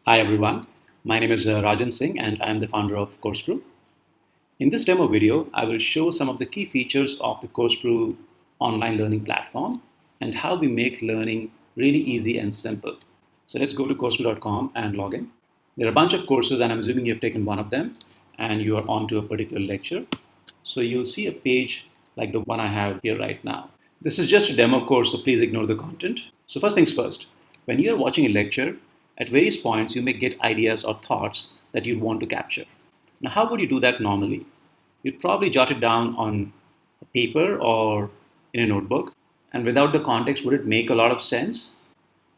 Hi everyone, my name is Rajan Singh and I am the founder of CourseBrew. In this demo video, I will show some of the key features of the CourseBrew online learning platform and how we make learning really easy and simple. So let's go to coursebrew.com and log in. There are a bunch of courses and I'm assuming you've taken one of them and you are on to a particular lecture. So you'll see a page like the one I have here right now. This is just a demo course, so please ignore the content. So first things first, when you're watching a lecture, at various points you may get ideas or thoughts that you want to capture. Now, how would you do that normally? You'd probably jot it down on a paper or in a notebook. And without the context, would it make a lot of sense?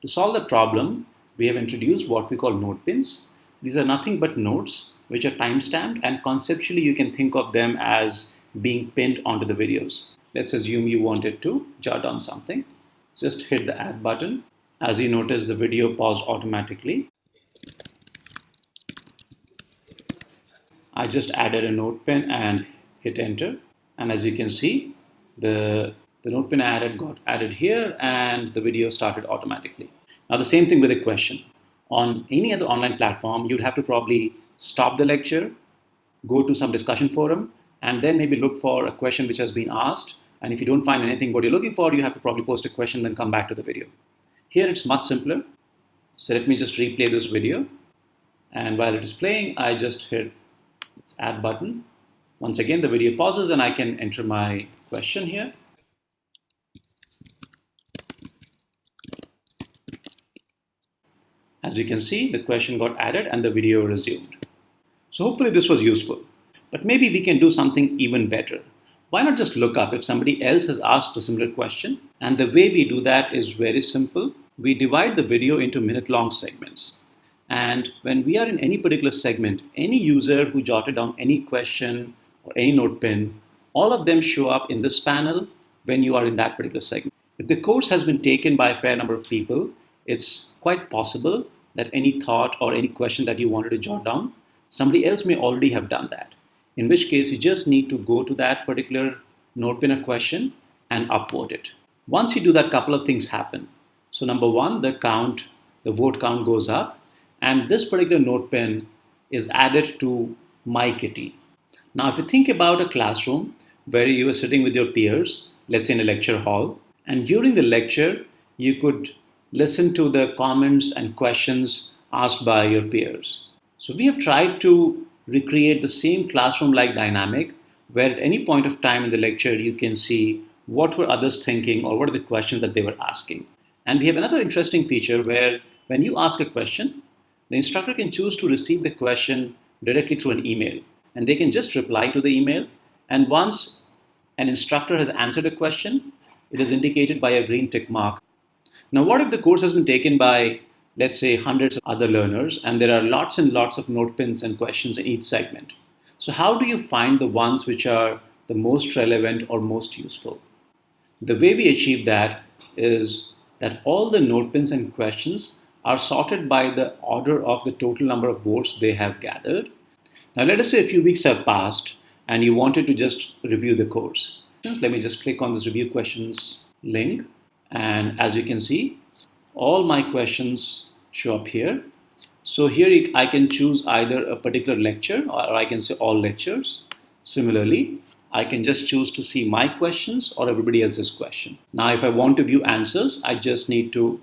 To solve that problem, we have introduced what we call note pins. These are nothing but notes which are time-stamped, and conceptually you can think of them as being pinned onto the videos. Let's assume you wanted to jot down something. Just hit the add button. As you notice, the video paused automatically. I just added a note pin and hit enter. And as you can see, the note pin I added got added here and the video started automatically. Now the same thing with a question. On any other online platform, you'd have to probably stop the lecture, go to some discussion forum, and then maybe look for a question which has been asked. And if you don't find anything what you're looking for, you have to probably post a question, then come back to the video. Here it's much simpler. So let me just replay this video. And while it is playing, I just hit add button. Once again, the video pauses and I can enter my question here. As you can see, the question got added and the video resumed. So hopefully this was useful. But maybe we can do something even better. Why not just look up if somebody else has asked a similar question? And the way we do that is very simple. We divide the video into minute-long segments. And when we are in any particular segment, any user who jotted down any question or any note pin, all of them show up in this panel when you are in that particular segment. If the course has been taken by a fair number of people, it's quite possible that any thought or any question that you wanted to jot down, somebody else may already have done that. In which case, you just need to go to that particular note pin or question and upvote it. Once you do that, a couple of things happen. So number one, the vote count goes up, and this particular note pin is added to My Kitty. Now, if you think about a classroom where you are sitting with your peers, let's say in a lecture hall, and during the lecture, you could listen to the comments and questions asked by your peers. So we have tried to recreate the same classroom-like dynamic where at any point of time in the lecture, you can see what were others thinking or what are the questions that they were asking. And we have another interesting feature where when you ask a question, the instructor can choose to receive the question directly through an email. And they can just reply to the email. And once an instructor has answered a question, it is indicated by a green tick mark. Now, what if the course has been taken by, let's say, hundreds of other learners, and there are lots and lots of note pins and questions in each segment? So how do you find the ones which are the most relevant or most useful? The way we achieve that is that all the note pins and questions are sorted by the order of the total number of votes they have gathered. Now, let us say a few weeks have passed and you wanted to just review the course. Let me just click on this review questions link. And as you can see, all my questions show up here. So here I can choose either a particular lecture or I can say all lectures. Similarly, I can just choose to see my questions or everybody else's question. Now, if I want to view answers, I just need to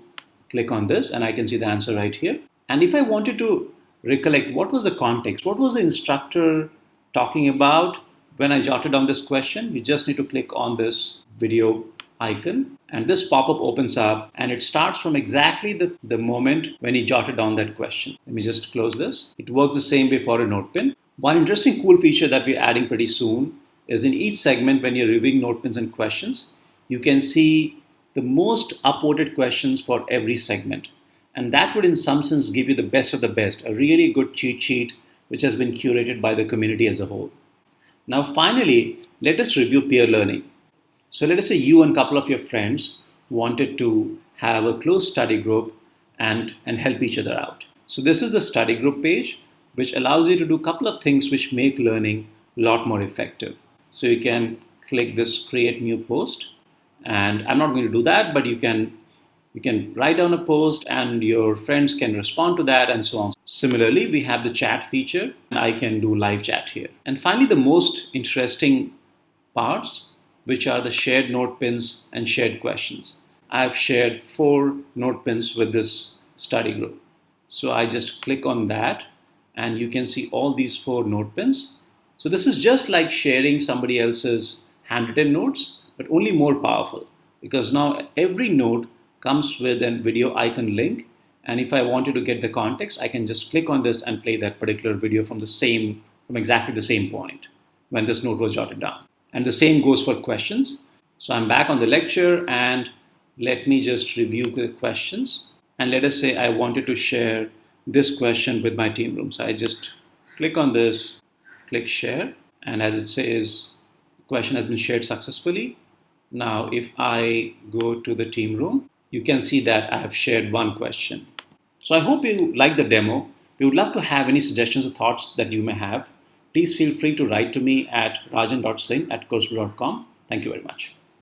click on this and I can see the answer right here. And if I wanted to recollect what was the context, what was the instructor talking about when I jotted down this question, you just need to click on this video icon and this pop-up opens up and it starts from exactly the moment when you jotted down that question. Let me just close this. It works the same way for a note pin. One interesting cool feature that we're adding pretty soon is in each segment when you're reviewing note pins and questions, you can see the most upvoted questions for every segment. And that would in some sense give you the best of the best, a really good cheat sheet which has been curated by the community as a whole. Now finally, let us review peer learning. So let us say you and a couple of your friends wanted to have a close study group and help each other out. So this is the study group page, which allows you to do a couple of things which make learning a lot more effective. So you can click this create new post, and I'm not going to do that, but you can write down a post and your friends can respond to that and so on. Similarly, we have the chat feature, and I can do live chat here. And finally, the most interesting parts, which are the shared note pins and shared questions. I've shared 4 note pins with this study group. So I just click on that, and you can see all these 4 note pins. So this is just like sharing somebody else's handwritten notes, but only more powerful, because now every note comes with a video icon link. And if I wanted to get the context, I can just click on this and play that particular video from exactly the same point when this note was jotted down. And the same goes for questions. So I'm back on the lecture, and let me just review the questions. And let us say I wanted to share this question with my team room. So I just click on this, click share, and as it says, the question has been shared successfully. Now, if I go to the team room, you can see that I have shared 1 question. So I hope you like the demo. We would love to have any suggestions or thoughts that you may have. Please feel free to write to me at rajan.singh@coursebrew.com. Thank you very much.